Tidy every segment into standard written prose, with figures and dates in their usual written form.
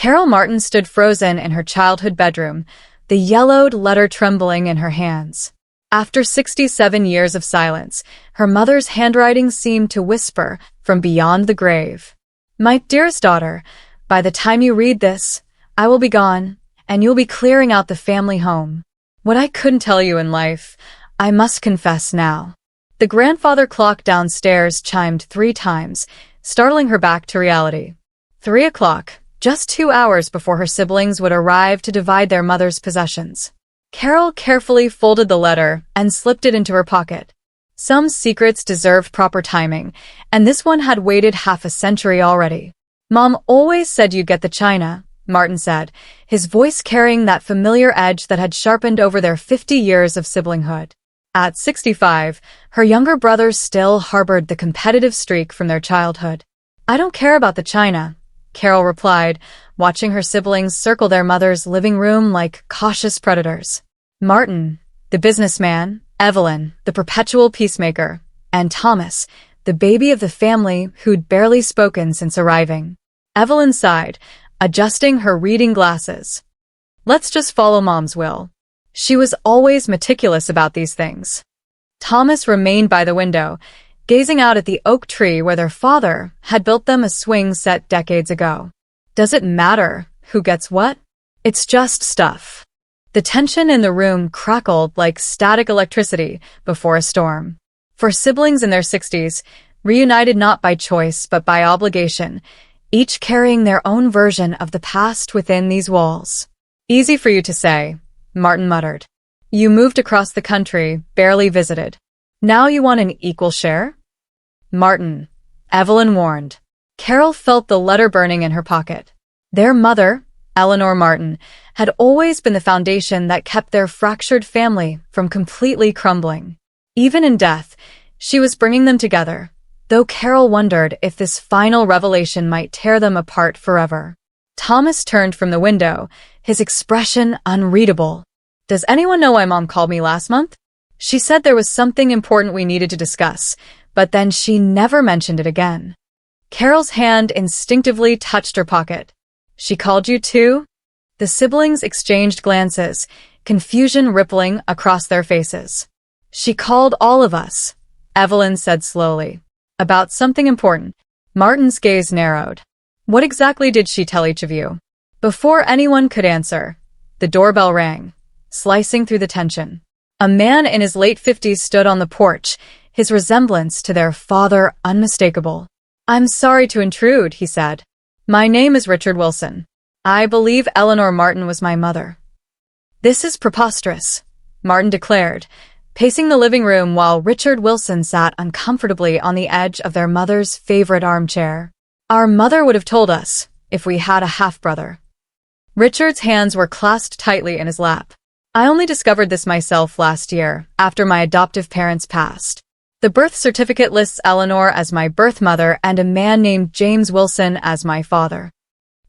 Carol Martin stood frozen in her childhood bedroom, the yellowed letter trembling in her hands. After 67 years of silence, her mother's handwriting seemed to whisper from beyond the grave. My dearest daughter, by the time you read this, I will be gone, and you'll be clearing out the family home. What I couldn't tell you in life, I must confess now. The grandfather clock downstairs chimed 3 times, startling her back to reality. 3 o'clock, just 2 hours before her siblings would arrive to divide their mother's possessions. Carol carefully folded the letter and slipped it into her pocket. Some secrets deserved proper timing, and this one had waited half a century already. Mom always said you'd get the china, Martin said, his voice carrying that familiar edge that had sharpened over their 50 years of siblinghood. At 65, her younger brothers still harbored the competitive streak from their childhood. I don't care about the china, Carol replied, watching her siblings circle their mother's living room like cautious predators. Martin, the businessman, Evelyn, the perpetual peacemaker, and Thomas, the baby of the family who'd barely spoken since arriving. Evelyn sighed, adjusting her reading glasses. Let's just follow Mom's will. She was always meticulous about these things. Thomas remained by the window, gazing out at the oak tree where their father had built them a swing set decades ago. Does it matter who gets what? It's just stuff. The tension in the room crackled like static electricity before a storm. For siblings in their 60s, reunited not by choice but by obligation, each carrying their own version of the past within these walls. Easy for you to say, Martin muttered. You moved across the country, barely visited. Now you want an equal share? Martin, Evelyn warned. Carol felt the letter burning in her pocket. Their mother, Eleanor Martin, had always been the foundation that kept their fractured family from completely crumbling. Even in death, she was bringing them together, though Carol wondered if this final revelation might tear them apart forever. Thomas turned from the window, his expression unreadable. Does anyone know why Mom called me last month? She said there was something important we needed to discuss, but then she never mentioned it again. Carol's hand instinctively touched her pocket. She called you too? The siblings exchanged glances, confusion rippling across their faces. She called all of us, Evelyn said slowly. About something important. Martin's gaze narrowed. What exactly did she tell each of you? Before anyone could answer, the doorbell rang, slicing through the tension. A man in his late 50s stood on the porch, his resemblance to their father unmistakable. I'm sorry to intrude, he said. My name is Richard Wilson. I believe Eleanor Martin was my mother. This is preposterous, Martin declared, pacing the living room while Richard Wilson sat uncomfortably on the edge of their mother's favorite armchair. Our mother would have told us if we had a half-brother. Richard's hands were clasped tightly in his lap. I only discovered this myself last year, after my adoptive parents passed. The birth certificate lists Eleanor as my birth mother and a man named James Wilson as my father.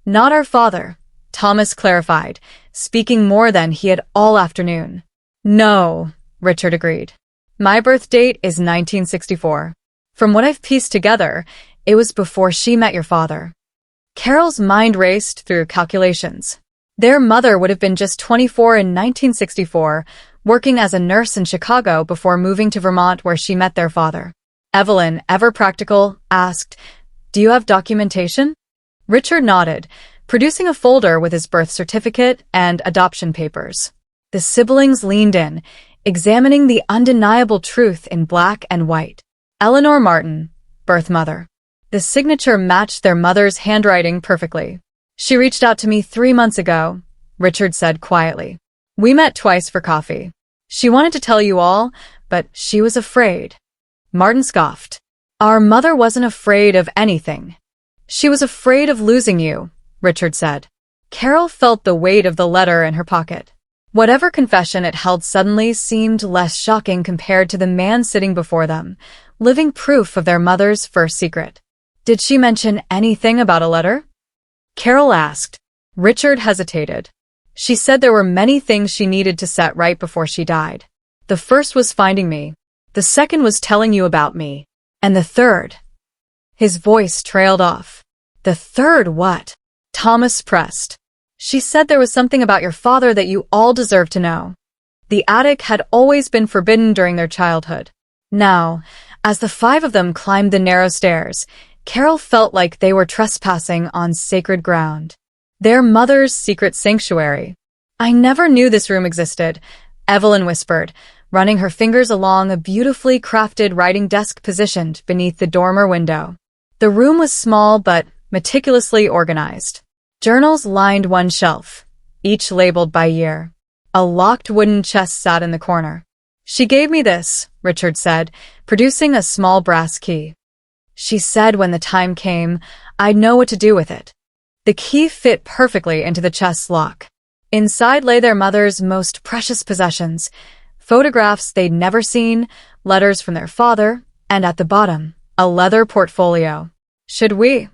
Not our father, Thomas clarified, speaking more than he had all afternoon. No, Richard agreed. My birth date is 1964. From what I've pieced together, it was before she met your father. Carol's mind raced through calculations. Their mother would have been just 24 in 1964, working as a nurse in Chicago before moving to Vermont where she met their father. Evelyn, ever practical, asked, Do you have documentation? Richard nodded, producing a folder with his birth certificate and adoption papers. The siblings leaned in, examining the undeniable truth in black and white. Eleanor Martin, birth mother. The signature matched their mother's handwriting perfectly. She reached out to me 3 months ago, Richard said quietly. We met twice for coffee. She wanted to tell you all, but she was afraid. Martin scoffed. Our mother wasn't afraid of anything. She was afraid of losing you, Richard said. Carol felt the weight of the letter in her pocket. Whatever confession it held suddenly seemed less shocking compared to the man sitting before them, living proof of their mother's first secret. Did she mention anything about a letter? Carol asked. Richard hesitated. She said there were many things she needed to set right before she died. The first was finding me. The second was telling you about me. And the third... His voice trailed off. The third what? Thomas pressed. She said there was something about your father that you all deserve to know. The attic had always been forbidden during their childhood. Now, as the five of them climbed the narrow stairs, Carol felt like they were trespassing on sacred ground. Their mother's secret sanctuary. I never knew this room existed, Evelyn whispered, running her fingers along a beautifully crafted writing desk positioned beneath the dormer window. The room was small but meticulously organized. Journals lined one shelf, each labeled by year. A locked wooden chest sat in the corner. She gave me this, Richard said, producing a small brass key. She said when the time came, I'd know what to do with it. The key fit perfectly into the chest's lock. Inside lay their mother's most precious possessions, photographs they'd never seen, letters from their father, and at the bottom, a leather portfolio. Should we?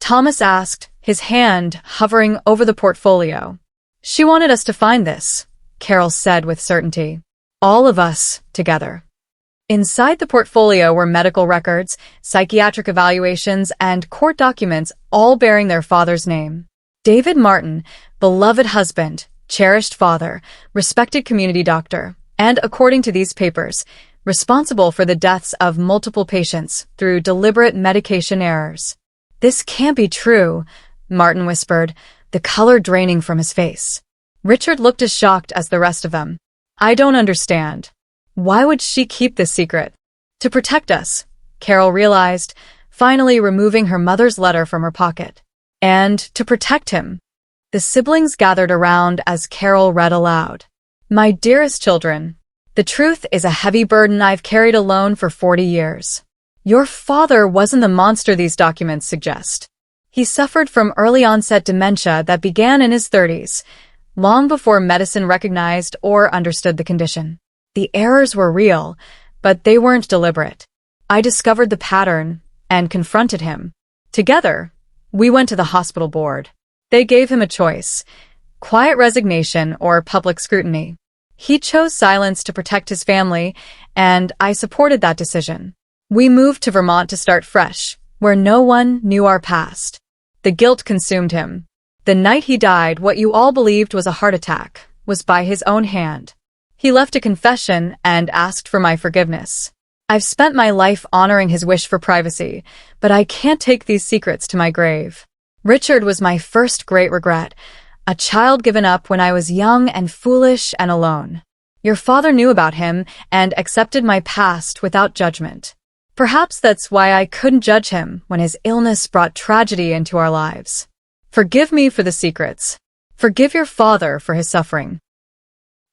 Thomas asked, his hand hovering over the portfolio. She wanted us to find this, Carol said with certainty. All of us, together. Inside the portfolio were medical records, psychiatric evaluations, and court documents all bearing their father's name. David Martin, beloved husband, cherished father, respected community doctor, and according to these papers, responsible for the deaths of multiple patients through deliberate medication errors. This can't be true, Martin whispered, the color draining from his face. Richard looked as shocked as the rest of them. I don't understand. Why would she keep this secret? To protect us, Carol realized, finally removing her mother's letter from her pocket. And to protect him. The siblings gathered around as Carol read aloud. My dearest children, the truth is a heavy burden I've carried alone for 40 years. Your father wasn't the monster these documents suggest. He suffered from early-onset dementia that began in his 30s, long before medicine recognized or understood the condition. The errors were real, but they weren't deliberate. I discovered the pattern and confronted him. Together, we went to the hospital board. They gave him a choice, quiet resignation or public scrutiny. He chose silence to protect his family, and I supported that decision. We moved to Vermont to start fresh, where no one knew our past. The guilt consumed him. The night he died, what you all believed was a heart attack was by his own hand. He left a confession and asked for my forgiveness. I've spent my life honoring his wish for privacy, but I can't take these secrets to my grave. Richard was my first great regret, a child given up when I was young and foolish and alone. Your father knew about him and accepted my past without judgment. Perhaps that's why I couldn't judge him when his illness brought tragedy into our lives. Forgive me for the secrets. Forgive your father for his suffering.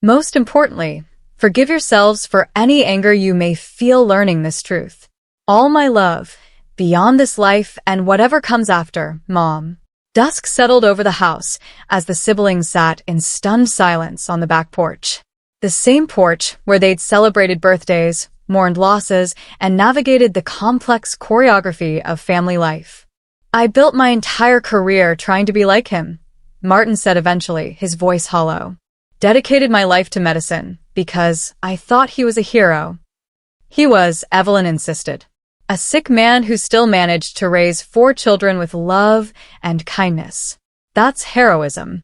Most importantly, forgive yourselves for any anger you may feel learning this truth. All my love, beyond this life and whatever comes after, Mom. Dusk settled over the house as the siblings sat in stunned silence on the back porch. The same porch where they'd celebrated birthdays, mourned losses, and navigated the complex choreography of family life. I built my entire career trying to be like him, Martin said eventually, his voice hollow. Dedicated my life to medicine because I thought he was a hero. He was, Evelyn insisted. A sick man who still managed to raise 4 children with love and kindness. That's heroism.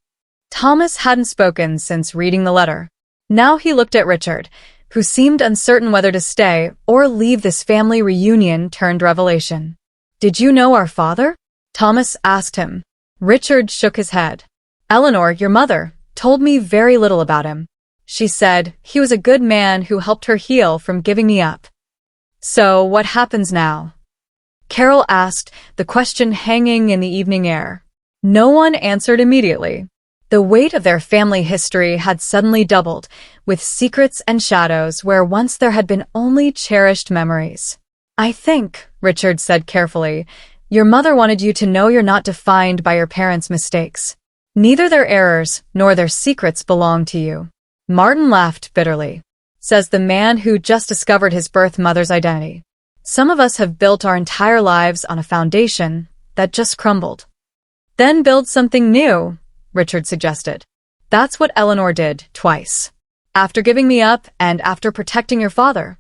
Thomas hadn't spoken since reading the letter. Now he looked at Richard, who seemed uncertain whether to stay or leave this family reunion turned revelation. Did you know our father? Thomas asked him. Richard shook his head. Eleanor, your mother, told me very little about him. She said he was a good man who helped her heal from giving me up. So what happens now? Carol asked, the question hanging in the evening air. No one answered immediately. The weight of their family history had suddenly doubled, with secrets and shadows where once there had been only cherished memories. I think, Richard said carefully, your mother wanted you to know you're not defined by your parents' mistakes. Neither their errors nor their secrets belong to you. Martin laughed bitterly. Says the man who just discovered his birth mother's identity. Some of us have built our entire lives on a foundation that just crumbled. Then build something new, Richard suggested. That's what Eleanor did twice. After giving me up and after protecting your father.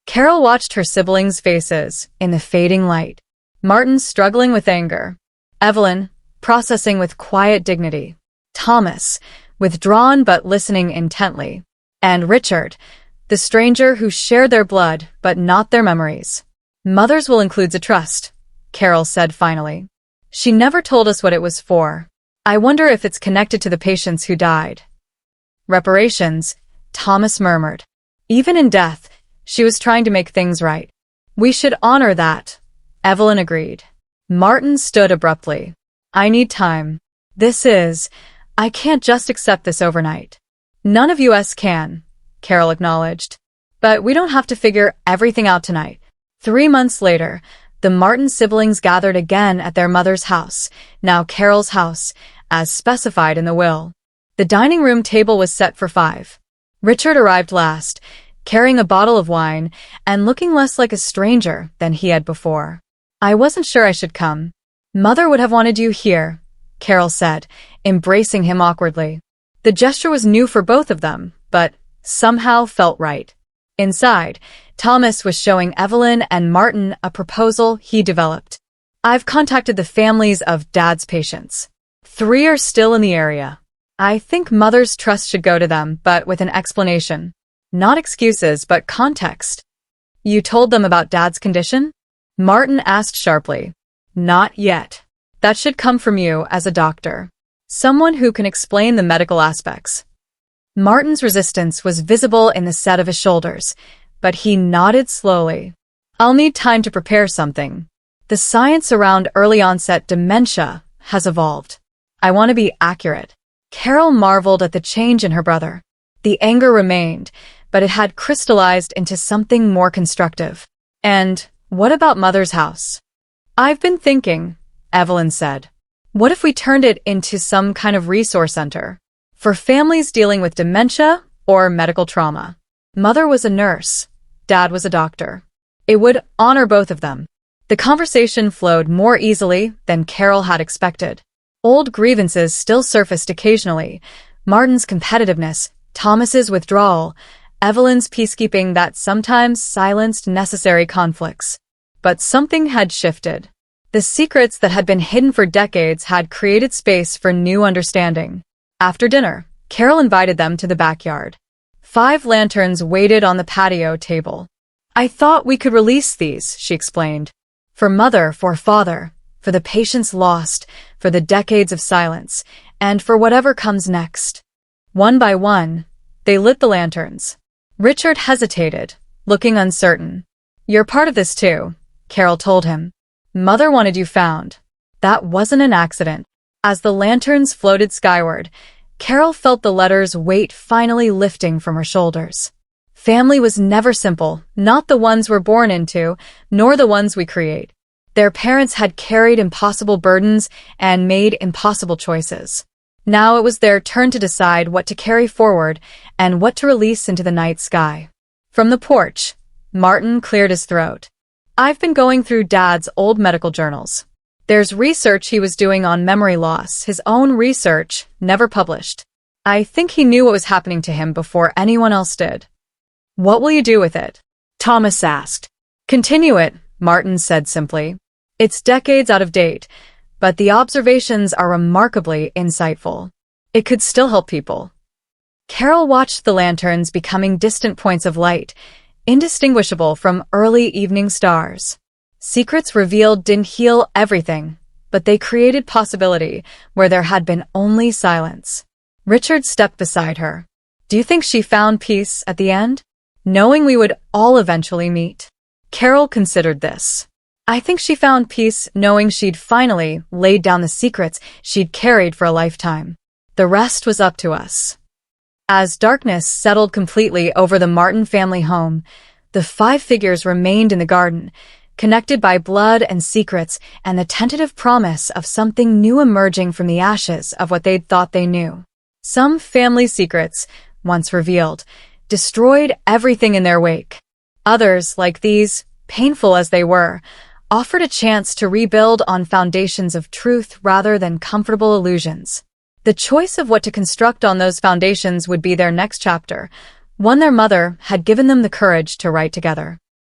Carol watched her siblings' faces in the fading light. Martin struggling with anger. Evelyn, processing with quiet dignity. Thomas, withdrawn but listening intently. And Richard, the stranger who shared their blood but not their memories. Mother's will includes a trust, Carol said finally. She never told us what it was for. I wonder if it's connected to the patients who died. Reparations, Thomas murmured. Even in death, she was trying to make things right. We should honor that, Evelyn agreed. Martin stood abruptly. I need time. I can't just accept this overnight. None of us can, Carol acknowledged. But we don't have to figure everything out tonight. 3 months later, the Martin siblings gathered again at their mother's house, now Carol's house, as specified in the will. The dining room table was set for 5. Richard arrived last, carrying a bottle of wine and looking less like a stranger than he had before. I wasn't sure I should come. Mother would have wanted you here, Carol said, embracing him awkwardly. The gesture was new for both of them, but somehow felt right. Inside, Thomas was showing Evelyn and Martin a proposal he developed. I've contacted the families of Dad's patients. 3 are still in the area. I think Mother's trust should go to them, but with an explanation. Not excuses, but context. You told them about Dad's condition? Martin asked sharply. Not yet. That should come from you as a doctor. Someone who can explain the medical aspects. Martin's resistance was visible in the set of his shoulders, but he nodded slowly. I'll need time to prepare something. The science around early onset dementia has evolved. I want to be accurate. Carol marveled at the change in her brother. The anger remained, but it had crystallized into something more constructive. And what about Mother's house? I've been thinking, Evelyn said. What if we turned it into some kind of resource center? For families dealing with dementia or medical trauma. Mother was a nurse. Dad was a doctor. It would honor both of them. The conversation flowed more easily than Carol had expected. Old grievances still surfaced occasionally. Martin's competitiveness, Thomas's withdrawal, Evelyn's peacekeeping that sometimes silenced necessary conflicts. But something had shifted. The secrets that had been hidden for decades had created space for new understanding. After dinner, Carol invited them to the backyard. 5 lanterns waited on the patio table. I thought we could release these, she explained. For Mother, for Father, for the patients lost, for the decades of silence, and for whatever comes next. One by one, they lit the lanterns. Richard hesitated, looking uncertain. You're part of this too, Carol told him. Mother wanted you found. That wasn't an accident. As the lanterns floated skyward, Carol felt the letter's weight finally lifting from her shoulders. Family was never simple, not the ones we're born into, nor the ones we create. Their parents had carried impossible burdens and made impossible choices. Now it was their turn to decide what to carry forward and what to release into the night sky. From the porch, Martin cleared his throat. I've been going through Dad's old medical journals. There's research he was doing on memory loss, his own research, never published. I think he knew what was happening to him before anyone else did. What will you do with it? Thomas asked. Continue it, Martin said simply. It's decades out of date, but the observations are remarkably insightful. It could still help people. Carol watched the lanterns becoming distant points of light, indistinguishable from early evening stars. Secrets revealed didn't heal everything, but they created possibility where there had been only silence. Richard stepped beside her. Do you think she found peace at the end? Knowing we would all eventually meet. Carol considered this. I think she found peace knowing she'd finally laid down the secrets she'd carried for a lifetime. The rest was up to us. As darkness settled completely over the Martin family home, the 5 figures remained in the garden, connected by blood and secrets and the tentative promise of something new emerging from the ashes of what they'd thought they knew. Some family secrets, once revealed, destroyed everything in their wake. Others, like these, painful as they were, offered a chance to rebuild on foundations of truth rather than comfortable illusions. The choice of what to construct on those foundations would be their next chapter, one their mother had given them the courage to write together.